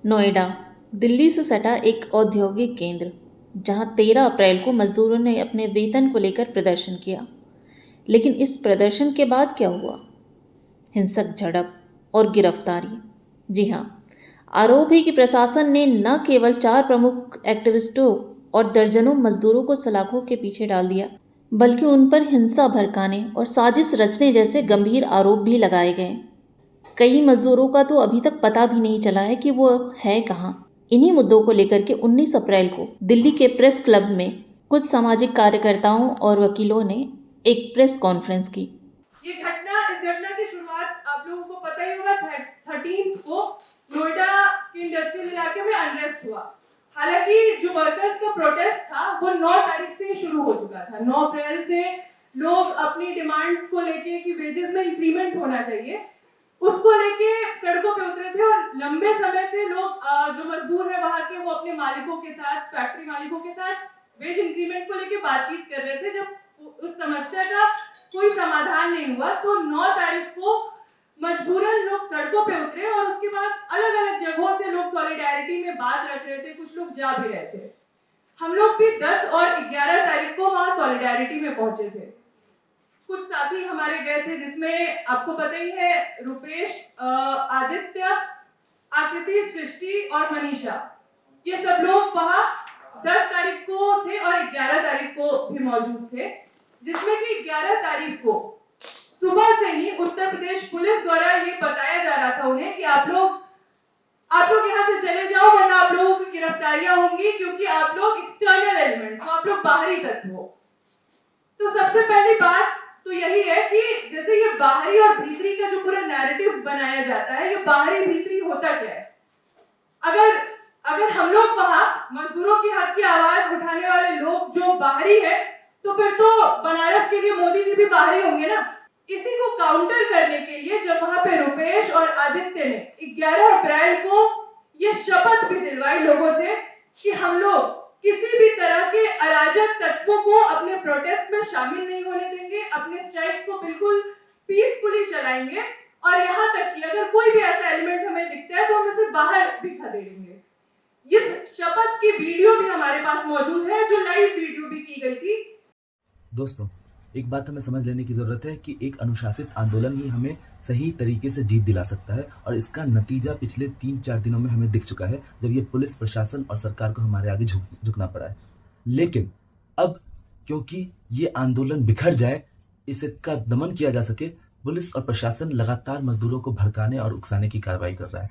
नोएडा, दिल्ली से सटा एक औद्योगिक केंद्र, जहां 13 अप्रैल को मजदूरों ने अपने वेतन को लेकर प्रदर्शन किया। लेकिन इस प्रदर्शन के बाद क्या हुआ? हिंसक झड़प और गिरफ्तारी। जी हाँ, आरोप है कि प्रशासन ने न केवल 4 प्रमुख एक्टिविस्टों और दर्जनों मजदूरों को सलाखों के पीछे डाल दिया, बल्कि उन पर हिंसा भड़काने और साजिश रचने जैसे गंभीर आरोप भी लगाए गए। कई मजदूरों का तो अभी तक पता भी नहीं चला है कि वो है कहाँ। इन्हीं मुद्दों को लेकर के 19 अप्रैल को दिल्ली के प्रेस क्लब में कुछ सामाजिक कार्यकर्ताओं और वकीलों ने एक प्रेस कॉन्फ्रेंस की। इस घटना की शुरुआत आप लोगों को पता ही होगा, 13 को नोएडा के इंडस्ट्रियल इलाके में अनरेस्ट हुआ। हालांकि जो वर्कर्स का प्रोटेस्ट था वो 9 तारीख से शुरू हो चुका था। 9 अप्रैल से लोग अपनी डिमांड्स को लेके कि वेजेस में इंक्रीमेंट होना चाहिए, उसको लेके सड़कों पे उतरे थे। और लंबे समय से लोग जो मजदूर है वहां के, वो अपने मालिकों के साथ, फैक्ट्री मालिकों के साथ वेज इंक्रीमेंट को लेके बातचीत कर रहे थे। जब उस समस्या का कोई समाधान नहीं हुआ तो 9 तारीख को मजबूरन लोग सड़कों पे उतरे और उसके बाद अलग अलग जगहों से लोग सॉलिडारिटी में बात रख रहे थे, कुछ लोग जा भी रहे थे। हम लोग भी 10 और 11 तारीख को वहां सॉलिडारिटी में पहुंचे थे। कुछ साथी हमारे गए थे, जिसमें आपको पता ही है, रुपेश, आदित्य, आकृति, सृष्टि और मनीषा, ये सब लोग वहां 10 तारीख को थे और 11 तारीख को भी मौजूद थे। जिसमें कि 11 तारीख को सुबह से ही उत्तर प्रदेश पुलिस द्वारा ये बताया जा रहा था उन्हें कि आप लोग यहाँ से चले जाओ, वरना आप लोगों की गिरफ्तारियां होंगी, क्योंकि आप लोग एक्सटर्नल एलिमेंट्स हो, आप लोग बाहरी तत्व हो। तो सबसे पहली बात तो यही है कि जैसे ये बाहरी और भीतरी का जो पूरा नैरेटिव बनाया जाता है, ये बाहरी भीतरी होता क्या है? अगर अगर हम लोग वहां मजदूरों की हक की आवाज उठाने वाले लोग जो बाहरी है, तो फिर तो बनारस के लिए मोदी जी भी बाहरी होंगे ना। इसी को काउंटर करने के लिए जब वहां पे रुपेश और आदित्य ने 11 अप्रैल को ये शपथ भी दिलवाई लोगों से कि हम लोग किसी भी तरह के अराजक तत्वों को अपने प्रोटेस्ट में शामिल नहीं होने देंगे, अपने स्ट्राइक को बिल्कुल पीसफुली चलाएंगे, और यहाँ तक कि अगर कोई भी ऐसा एलिमेंट हमें दिखता है तो हम इसे बाहर भी खदेड़ेंगे। इस शपथ की वीडियो भी हमारे पास मौजूद है, जो लाइव वीडियो भी की गई थी। दोस्तों, एक बात हमें समझ लेने की ज़रूरत है कि एक अनुशासित आंदोलन ही हमें सही तरीके से जीत दिला सकता है, और इसका नतीजा पिछले 3-4 दिनों में हमें दिख चुका है, जब ये पुलिस प्रशासन और सरकार को हमारे आगे झुकना पड़ा है। लेकिन अब, क्योंकि ये आंदोलन बिखर जाए, इसका दमन किया जा सके, पुलिस और प्रशासन लगातार मजदूरों को भड़काने और उकसाने की कार्रवाई कर रहा है,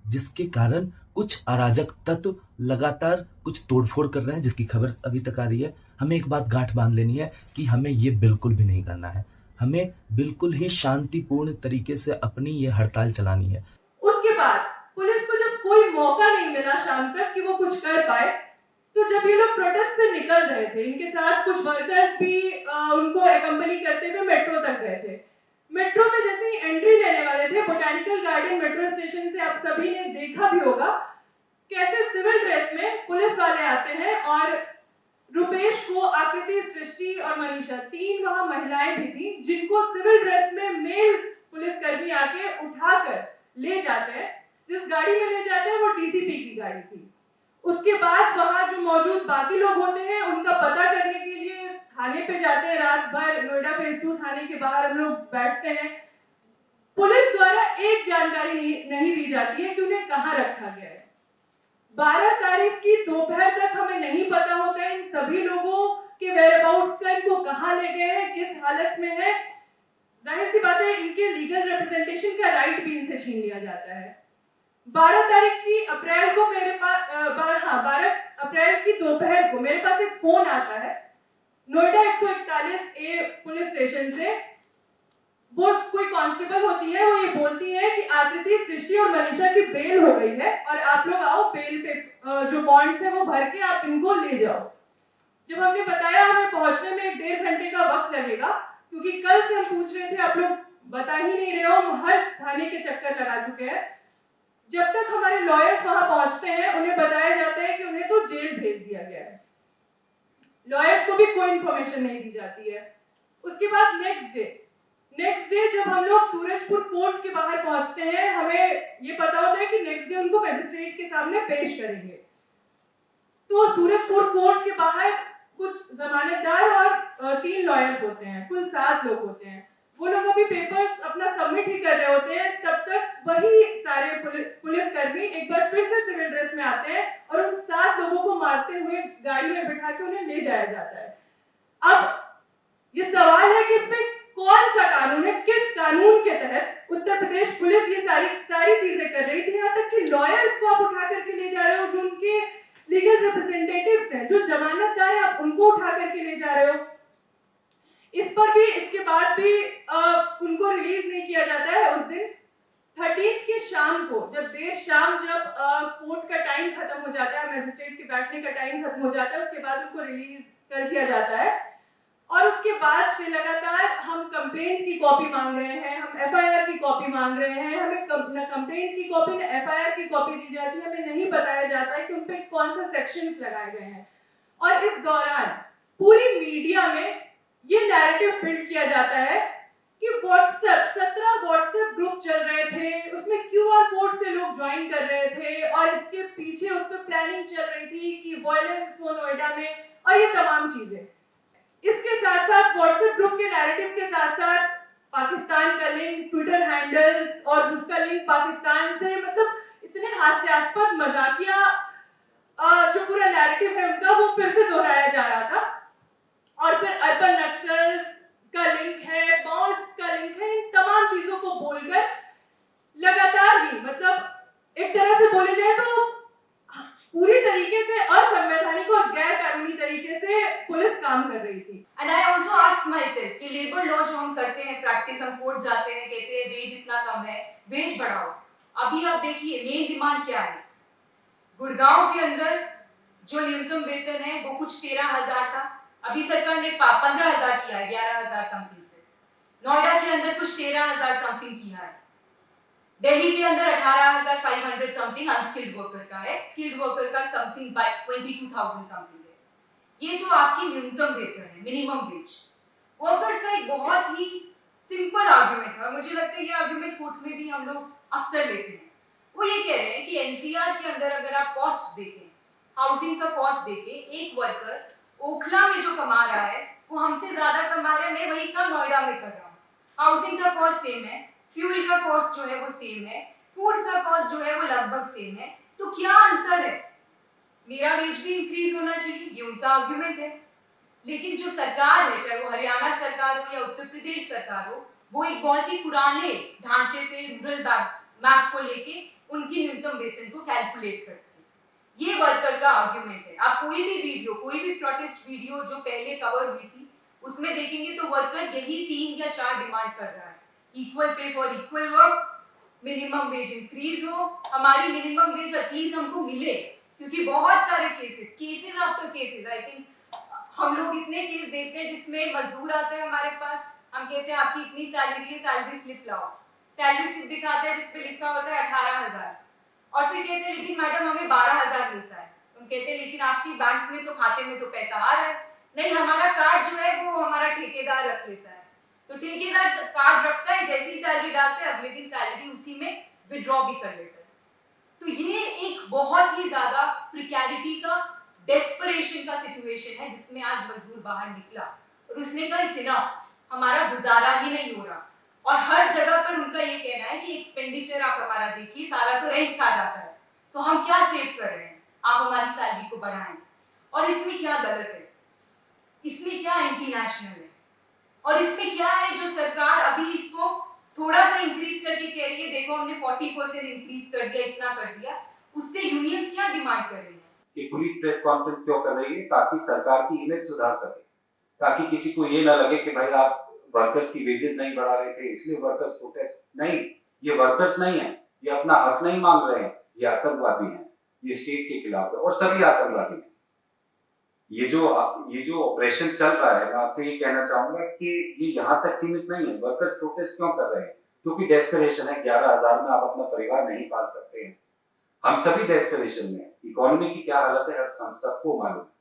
जिसके कारण कुछ अराजक तत्व लगातार कुछ तोड़फोड़ कर रहे हैं, जिसकी खबर अभी तक आ रही है। हमें एक बात गांठ बांध लेनी है कि हमें ये बिल्कुल भी नहीं करना है। हमें बिल्कुल ही शांतिपूर्ण तरीके से अपनी ये हड़ताल चलानी है। उसके बाद पुलिस को जब कोई मौका नहीं मिला शाम तक कि वो कुछ कर पाए, तो जब ये लोग प्रोटेस्ट से निकल रहे थे, इनके साथ कुछ वर्कर्स भी उनको एकम्पनी करते हुए मेट्रो तक गए थे। मेट्रो में जैसे ही एंट्री लेने वाले थे, बोटैनिकल गार्डन मेट्रो स्टेशन से आप सभी ने देखा भी होगा कैसे सिविल ड्रेस में पुलिस वाले आते हैं, और रुपेश को, आकृति, सृष्टि और मनीषा, 3 वहां महिलाएं भी थी, जिनको सिविल ड्रेस में मेल पुलिसकर्मी आके उठाकर ले जाते हैं। जिस गाड़ी में ले जाते हैं वो डीसीपी की गाड़ी थी। उसके बाद वहां जो मौजूद बाकी लोग होते हैं, उनका पता करने के लिए थाने पे जाते हैं। रात भर नोएडा फेज 2 थाने के बाहर हम लोग बैठते हैं। पुलिस द्वारा एक जानकारी नहीं दी जाती है कि उन्हें कहां रखा गया है। 12 तारीख की दोपहर तक हमें नहीं पता होता है इन सभी लोगों के वेयरअबाउट्स का, इनको कहां ले गए हैं, किस हालत में है। जाहिर सी बात है, इनके लीगल रिप्रेजेंटेशन का राइट भी इनसे छीन लिया जाता है। 12 तारीख की अप्रैल को मेरे पास 12 अप्रैल की दोपहर को मेरे पास एक फोन आता है नोएडा 141 ए पुलिस स्टेशन से। वो कोई कांस्टेबल होती है, वो ये बोलती है कि आकृति, सृष्टि और मनीषा की बेल हो गई है और आप लोग आओ, बेल पे जो बॉन्ड्स है वो भर के आप इनको ले जाओ। जब हमने बताया हमें पहुंचने में 1.5 घंटे का वक्त लगेगा, क्योंकि कल से हम पूछ रहे थे, आप लोग बता ही नहीं रहे हो, हम हर थाने के चक्कर लगा चुके हैं। जब तक हमारे लॉयर्स वहां पहुंचते हैं, उन्हें बताया जाता है कि उन्हें तो जेल भेज दिया गया है। लॉयर्स को भी कोई इंफॉर्मेशन नहीं दी जाती है। उसके बाद नेक्स्ट नेक्स्ट डे जब हम लोग सूरजपुर कोर्ट के बाहर पहुंचते हैं, हमें ये पता होता है कि नेक्स्ट डे उनको मजिस्ट्रेट के सामने पेश करेंगे। तो सूरजपुर कोर्ट के बाहर कुछ जमानतदार और 3 लॉयर्स होते हैं, कुल 7 लोग होते हैं। वो लोग अभी पेपर्स अपना सबमिट ही कर रहे होते हैं, तब तक वही सारे पुलिसकर्मी एक बार फिर से सिविल ड्रेस में आते हैं और उन 7 लोगों को मारते हुए गाड़ी में बिठा के उन्हें ले जाया जाता है। अब ये सवाल है कि इसमें कौन सा कानून है, किस कानून के तहत उत्तर प्रदेश पुलिस ये सारी चीजें कर रही थी। यहाँ तक कि लॉयर्स को आप उठा करके ले जा रहे हो, जो उनके लीगल रिप्रेजेंटेटिव्स हैं, जो जमानतदार हैं, आप उनको उठा करके ले जा रहे हो। इस पर भी, इसके बाद भी उनको रिलीज नहीं किया जाता है। उस दिन 13 की शाम को, जब देर शाम जब कोर्ट का टाइम खत्म हो जाता है, मजिस्ट्रेट के बैठने का टाइम खत्म हो जाता है, उसके बाद उनको रिलीज कर दिया जाता है। और उसके बाद से लगातार हम कंप्लेंट की कॉपी मांग रहे हैं, हम एफआईआर की कॉपी मांग रहे हैं। हमें न कंप्लेंट की कॉपी न एफआईआर की कॉपी दी जाती है। हमें नहीं बताया जाता है कि उन पे कौन सा सेक्शंस लगाए गए हैं। और इस दौरान पूरी मीडिया में ये नैरेटिव बिल्ड किया जाता है कि व्हाट्सएप 17 व्हाट्सएप ग्रुप चल रहे थे, उसमें क्यूआर कोड से लोग ज्वाइन कर रहे थे और इसके पीछे उस पर प्लानिंग चल रही थी कि वायलेंस हो नोएडा में, और ये तमाम चीजें। इसके साथ साथ व्हाट्सएप ग्रुप के नैरेटिव के साथ साथ पाकिस्तान का लिंक, ट्विटर हैंडल्स और उसका लिंक पाकिस्तान से, मतलब इतने हास्यास्पद मजाकिया जो पूरा नैरेटिव है उनका, वो फिर से दोहराया जा रहा था। और फिर अर्बन नक्सल्स का लिंक है, माओइस्ट का लिंक है, इन तमाम चीजों को बोलकर लगातार ही, मतलब एक तरह से बोले जाए तो पूरी तरीके से असंवैधानिक और गैर कानूनी तरीके से पुलिस काम कर रही थी। And I also asked myself कि लेबर लॉ जो हम करते हैं, प्रैक्टिस, हम कोर्ट जाते हैं, कहते हैं वेज इतना कम है, वेज बढ़ाओ। अभी आप देखिए मेन डिमांड क्या है। गुड़गांव के अंदर जो न्यूनतम वेतन है वो कुछ 13,000 था, अभी सरकार ने 15,000 किया है, 11,000 समथिंग से। नोएडा के अंदर कुछ 13,000 समथिंग किया है। दिल्ली के अंदर 18,500 समथिंग अनस्किल्ड वर्कर का है, स्किल्ड वर्कर का समथिंग 22,000 समथिंग है। ये तो आपकी न्यूनतम वेतन है, मिनिमम वेज। वर्कर्स का एक बहुत ही सिंपल आर्गुमेंट है और मुझे लगता है ये आर्गुमेंट कोर्ट में भी हम लोग अक्सर लेते हैं। वो ये कह रहे हैं कि एनसीआर के अंदर अगर आप कॉस्ट देखें, हाउसिंग का कॉस्ट देखें, एक वर्कर ओखला में जो कमा रहा है वो हमसे ज्यादा कमा रहा है, मैं वही काम नोएडा में कर रहा हूँ। हाउसिंग का कॉस्ट सेम है, फ्यूल का कॉस्ट जो है वो सेम है, फूड का कॉस्ट जो है वो लगभग सेम है, तो क्या अंतर है? मेरा वेज भी इंक्रीज होना चाहिए, ये उनका आर्गुमेंट है। लेकिन जो सरकार है, चाहे वो हरियाणा सरकार हो या उत्तर प्रदेश सरकार हो, वो एक बहुत ही पुराने ढांचे से रूरल मैप को लेके उनकी न्यूनतम वेतन को कैलकुलेट करते हैं। ये वर्कर का आर्गुमेंट है। आप कोई भी वीडियो, कोई भी प्रोटेस्ट वीडियो जो पहले कवर हुई थी उसमें देखेंगे तो वर्कर यही 3 या 4 डिमांड कर रहा है। Equal pay for equal work, minimum wage increase हो, हमारी मिनिमम वेज एटलीस्ट हमको मिले, क्योंकि बहुत सारे cases after cases, I think हम लोग इतने केस देखते हैं जिसमें मजदूर आते हैं हमारे पास, हम कहते हैं आपकी इतनी सैलरी है, सैलरी स्लिप लाओ, सैलरी स्लिप दिखाते हैं जिसपे लिखा होता है 18,000, और फिर कहते हैं लेकिन मैडम हमें 12,000 मिलता है। हम कहते हैं लेकिन आपकी बैंक में तो, खाते में तो पैसा आ रहा है। नहीं, हमारा कार्ड जो है वो हमारा ठेकेदार रख लेता है, तो ठेकेदार कार्ड रखता है, जैसी सैलरी डालते हैं अगले दिन सैलरी उसी में विड्रॉ भी कर लेता है। तो ये एक बहुत ही ज्यादा प्रिकैरिटी का, डेस्परेशन का सिचुएशन है जिसमें आज मजदूर बाहर निकला और उसने कहा इट्स इनफ, हमारा गुजारा ही नहीं हो रहा। और हर जगह पर उनका ये कहना है कि एक्सपेंडिचर आप हमारा देखिए, सारा तो रेंट खा जाता है, तो हम क्या सेव कर रहे हैं, आप हमारी सैलरी को बढ़ाएं। और इसमें क्या गलत है, इसमें क्या एंटी नेशनल है, और इसमें क्या है जो सरकार अभी इसको थोड़ा सा इंक्रीज करके कह रही है, देखो हमने 40% इंक्रीज कर दिया, इतना कर दिया, उससे यूनियंस क्या डिमांड कर रही है कि पुलिस प्रेस कॉन्फ्रेंस क्यों कर रही है? ताकि सरकार की इमेज सुधार सके, ताकि किसी को ये ना लगे कि भाई आप वर्कर्स की वेजेस नहीं बढ़ा रहे थे इसलिए वर्कर्स प्रोटेस्ट। नहीं, ये वर्कर्स नहीं है, ये अपना हक नहीं मांग रहे हैं, ये आतंकवादी हैं, ये स्टेट के खिलाफ है और सभी आतंकवादी हैं। ये जो ऑपरेशन चल रहा है, मैं आपसे ये कहना चाहूंगा कि ये यहाँ तक सीमित नहीं है। वर्कर्स प्रोटेस्ट क्यों कर रहे हैं? क्योंकि डेस्परेशन है। 11,000 में आप अपना परिवार नहीं पाल सकते हैं। हम सभी डेस्परेशन में, इकोनॉमी की क्या हालत है हम सबको मालूम है।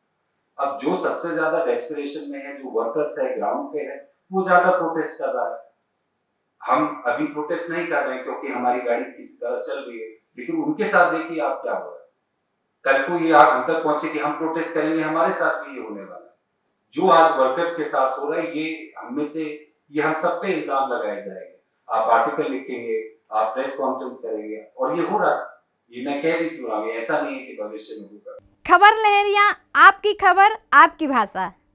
अब जो सबसे ज्यादा डेस्परेशन में है, जो वर्कर्स है, ग्राउंड पे है, वो ज्यादा प्रोटेस्ट कर रहा है। हम अभी प्रोटेस्ट नहीं कर रहे हैं क्योंकि हमारी गाड़ी किसी तरह चल रही है, लेकिन उनके साथ देखिए आप क्या हो रहा है। कल को ये आग हम तक पहुंचे कि हम प्रोटेस्ट करेंगे, हमारे साथ भी ये होने वाला है। जो आज वर्कर्स के साथ हो रहा है, ये हम सब पे इल्जाम लगाए जाएंगे। आप आर्टिकल लिखेंगे, आप प्रेस कॉन्फ्रेंस करेंगे, और ये हो रहा है। ये मैं कह भी क्यों रहा हूं, ऐसा नहीं है कि भविष्य में होगा। खबर लहरिया, आपकी खबर आपकी भाषा।